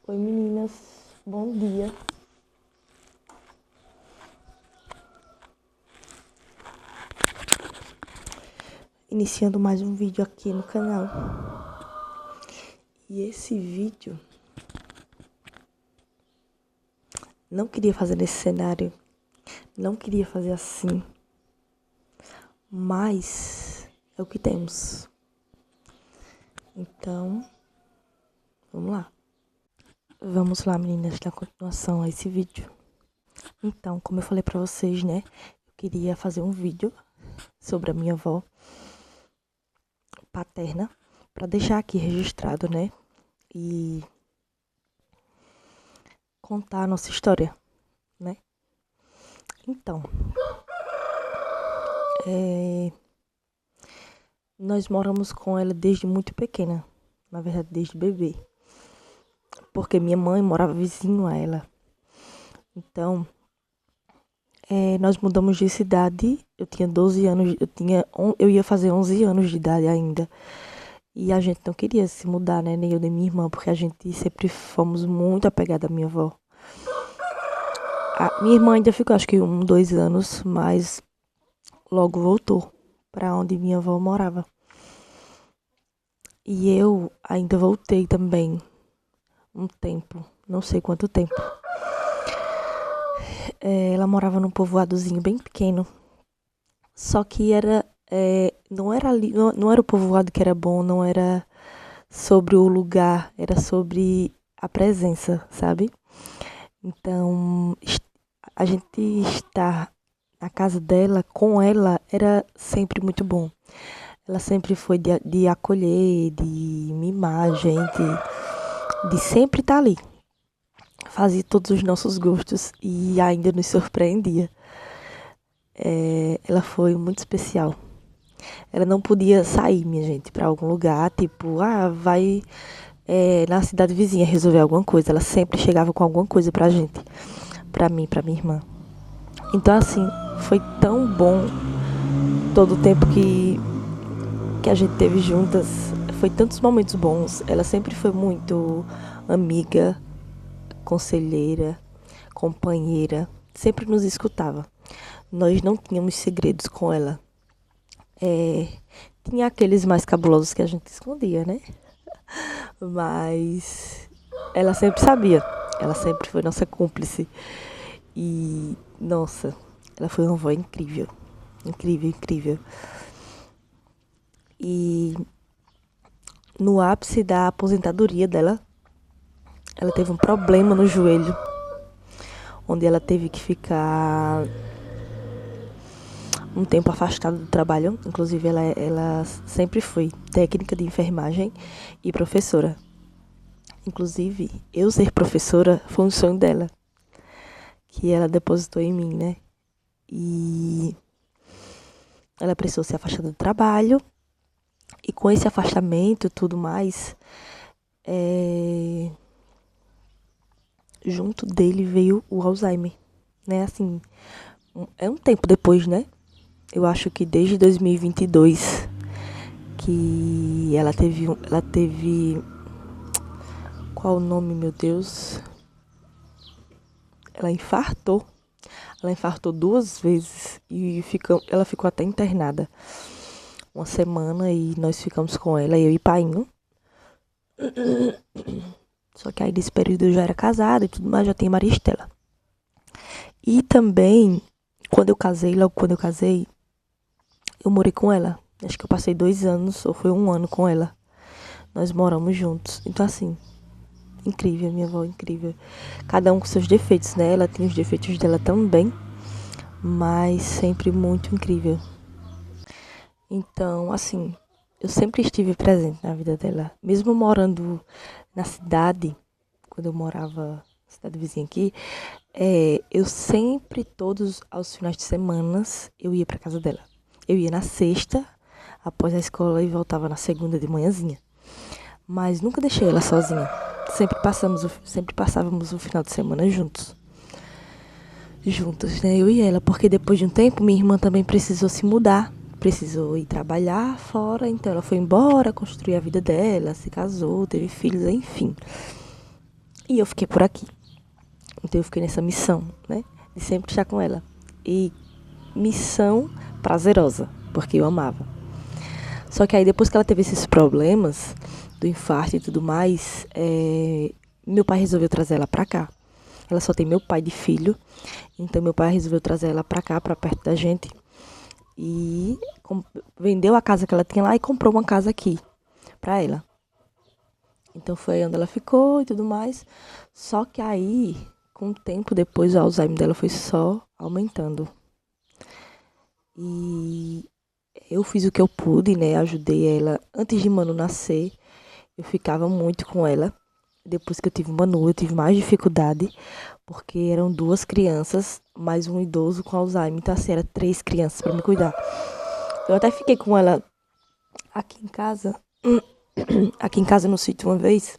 Oi meninas, bom dia. Iniciando mais um vídeo aqui no canal. E esse vídeo não queria fazer nesse cenário, não queria fazer assim, mas é o que temos. Então, vamos lá. Vamos lá, meninas, dar continuação a esse vídeo. Então, como eu falei pra vocês, né? Eu queria fazer um vídeo sobre a minha avó paterna, pra deixar aqui registrado, né? E contar a nossa história, né? Então, nós moramos com ela desde muito pequena, na verdade, desde bebê. Porque minha mãe morava vizinho a ela. Então, nós mudamos de cidade, eu tinha 12 anos, eu ia fazer 11 anos de idade ainda. E a gente não queria se mudar, né? Nem eu nem minha irmã, porque a gente sempre fomos muito apegada à minha avó. A minha irmã ainda ficou, acho que 2 anos, mas logo voltou para onde minha avó morava. E eu ainda voltei também um tempo, não sei quanto tempo. Ela morava num povoadozinho bem pequeno. Só que não era ali, não era o povoado que era bom, não era sobre o lugar, era sobre a presença, sabe? Então, a gente estar na casa dela, com ela, era sempre muito bom. Ela sempre foi de acolher, de mimar a gente, de sempre estar ali. Fazia todos os nossos gostos e ainda nos surpreendia. Ela foi muito especial. Ela não podia sair, minha gente, pra algum lugar, tipo, vai na cidade vizinha resolver alguma coisa. Ela sempre chegava com alguma coisa pra gente, pra mim, pra minha irmã. Então, assim, foi tão bom todo o tempo que a gente teve juntas. Foi tantos momentos bons. Ela sempre foi muito amiga, conselheira, companheira. Sempre nos escutava. Nós não tínhamos segredos com ela. Tinha aqueles mais cabulosos que a gente escondia, né? Mas ela sempre sabia. Ela sempre foi nossa cúmplice. E, nossa, ela foi uma avó incrível. Incrível, incrível. E no ápice da aposentadoria dela, ela teve um problema no joelho, onde ela teve que ficar um tempo afastada do trabalho. Inclusive, ela sempre foi técnica de enfermagem e professora. Inclusive, eu ser professora foi um sonho dela, que ela depositou em mim, né? E ela precisou se afastar do trabalho. E com esse afastamento e tudo mais, junto dele veio o Alzheimer, né? Assim, é um tempo depois, né? Eu acho que desde 2022 que ela teve, qual o nome, meu Deus? Ela infartou 2 vezes e ela ficou até internada uma semana e nós ficamos com ela, eu e Painho. Só que aí nesse período eu já era casada e tudo mais, já tinha Maria Estela. E também, logo quando eu casei, eu morei com ela. Acho que eu passei 2 anos, ou foi 1 ano com ela. Nós moramos juntos. Então, assim, incrível, minha avó, incrível. Cada um com seus defeitos, né? Ela tinha os defeitos dela também, mas sempre muito incrível. Então, assim, eu sempre estive presente na vida dela. Mesmo morando na cidade, quando eu morava na cidade vizinha aqui, eu sempre, todos aos finais de semana, eu ia pra casa dela. Eu ia na sexta, após a escola, e voltava na segunda de manhãzinha. Mas nunca deixei ela sozinha. Sempre passávamos o final de semana juntos, né, eu e ela, porque depois de um tempo minha irmã também precisou se mudar, precisou ir trabalhar fora, então ela foi embora, construir a vida dela, se casou, teve filhos, enfim. E eu fiquei por aqui. Então eu fiquei nessa missão, né? De sempre estar com ela. E missão prazerosa, porque eu amava. Só que aí depois que ela teve esses problemas do infarto e tudo mais, meu pai resolveu trazer ela pra cá. Ela só tem meu pai de filho, então meu pai resolveu trazer ela pra cá, pra perto da gente. E vendeu a casa que ela tinha lá e comprou uma casa aqui pra ela. Então foi aí onde ela ficou e tudo mais. Só que aí, com o tempo depois, o Alzheimer dela foi só aumentando. E eu fiz o que eu pude, né? Ajudei ela. Antes de Manu nascer, eu ficava muito com ela. Depois que eu tive Manu, eu tive mais dificuldade, porque eram 2 crianças, mais um idoso com Alzheimer. Então, assim, era 3 crianças pra me cuidar. Eu até fiquei com ela aqui em casa, aqui em casa no sítio uma vez.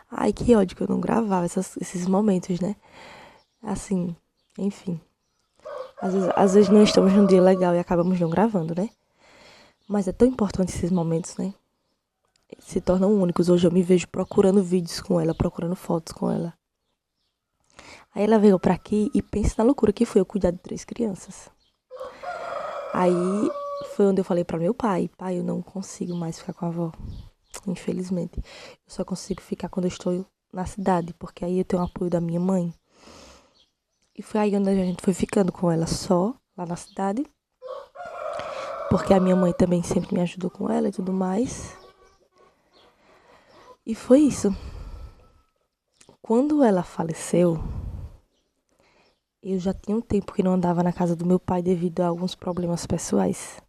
Ai, que ódio que eu não gravava esses momentos, né? Assim, enfim. Às vezes não estamos num dia legal e acabamos não gravando, né? Mas é tão importante esses momentos, né? Se tornam únicos. Hoje eu me vejo procurando vídeos com ela, procurando fotos com ela. Aí ela veio pra aqui e pensa na loucura que foi eu cuidar de 3 crianças. Aí foi onde eu falei pra meu pai: pai, eu não consigo mais ficar com a avó. Infelizmente. Eu só consigo ficar quando eu estou na cidade, porque aí eu tenho o apoio da minha mãe. E foi aí onde a gente foi ficando com ela só, lá na cidade. Porque a minha mãe também sempre me ajudou com ela e tudo mais. E foi isso. Quando ela faleceu, eu já tinha um tempo que não andava na casa do meu pai devido a alguns problemas pessoais.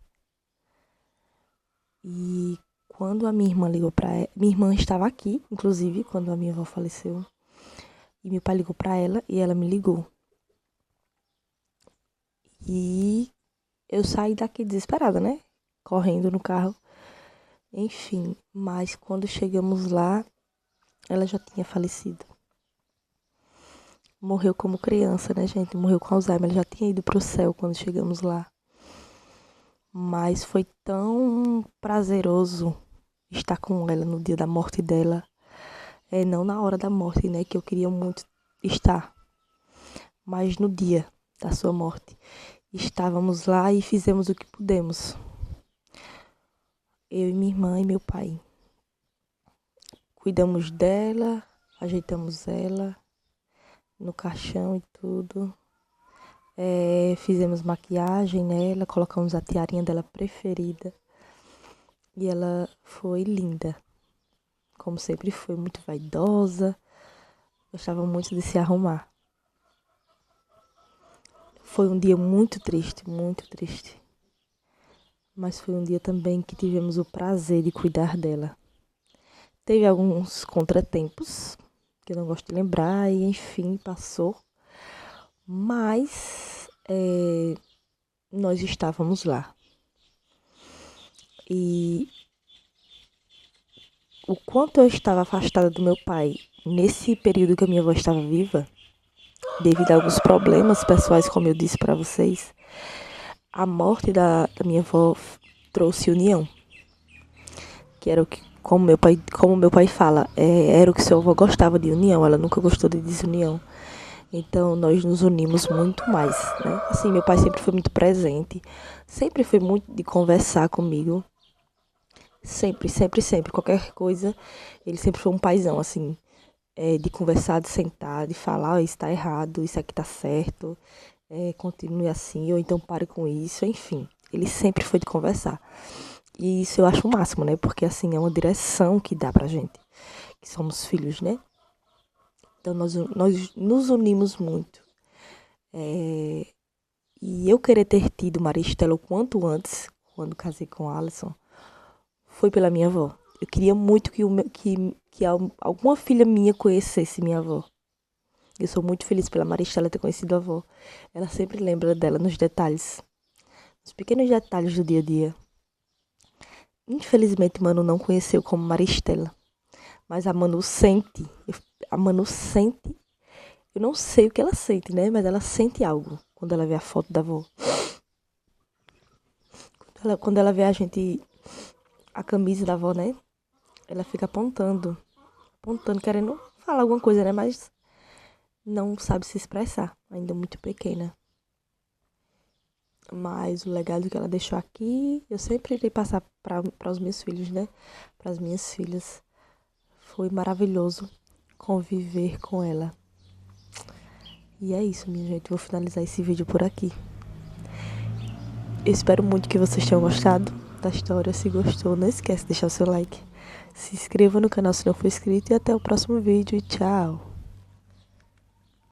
E quando a minha irmã ligou pra ela, minha irmã estava aqui, inclusive, quando a minha avó faleceu. E meu pai ligou pra ela e ela me ligou. E eu saí daqui desesperada, né? Correndo no carro. Enfim, mas quando chegamos lá, ela já tinha falecido. Morreu como criança, né, gente? Morreu com Alzheimer. Ela já tinha ido pro céu quando chegamos lá. Mas foi tão prazeroso estar com ela no dia da morte dela. Não na hora da morte, né? Que eu queria muito estar. Mas no dia da sua morte. Estávamos lá e fizemos o que pudemos. Eu e minha irmã e meu pai. Cuidamos dela, ajeitamos ela no caixão e tudo. Fizemos maquiagem nela, colocamos a tiarinha dela preferida. E ela foi linda. Como sempre foi, muito vaidosa. Gostava muito de se arrumar. Foi um dia muito triste, muito triste. Mas foi um dia também que tivemos o prazer de cuidar dela. Teve alguns contratempos, que eu não gosto de lembrar, e enfim, passou. Mas nós estávamos lá. E o quanto eu estava afastada do meu pai nesse período que a minha avó estava viva, devido a alguns problemas pessoais, como eu disse para vocês, a morte da minha avó trouxe união. Que era o que, como meu pai fala, era o que seu avô gostava de união, ela nunca gostou de desunião. Então nós nos unimos muito mais, né? Assim, meu pai sempre foi muito presente, sempre foi muito de conversar comigo. Sempre, sempre, sempre. Qualquer coisa, ele sempre foi um paizão, assim, de conversar, de sentar, de falar: "Ó, isso tá errado, isso aqui tá certo, continue assim, ou então pare com isso", enfim. Ele sempre foi de conversar. E isso eu acho o máximo, né? Porque, assim, é uma direção que dá pra gente, que somos filhos, né? Então, nós nos unimos muito. E eu querer ter tido Maristela o quanto antes, quando casei com Alisson, foi pela minha avó. Eu queria muito que alguma filha minha conhecesse minha avó. Eu sou muito feliz pela Maristela ter conhecido a avó. Ela sempre lembra dela nos detalhes, nos pequenos detalhes do dia a dia. Infelizmente, Manu não conheceu como Maristela. Mas a Manu sente. A Manu sente. Eu não sei o que ela sente, né? Mas ela sente algo quando ela vê a foto da avó. Quando ela vê a gente, a camisa da avó, né? Ela fica apontando, querendo fala alguma coisa, né? Mas não sabe se expressar, ainda muito pequena. Mas o legado que ela deixou aqui, eu sempre irei passar para os meus filhos, né? Para as minhas filhas. Foi maravilhoso conviver com ela. E é isso, minha gente. Vou finalizar esse vídeo por aqui. Eu espero muito que vocês tenham gostado da história. Se gostou, não esquece de deixar o seu like. Se inscreva no canal se não for inscrito. E até o próximo vídeo. E tchau!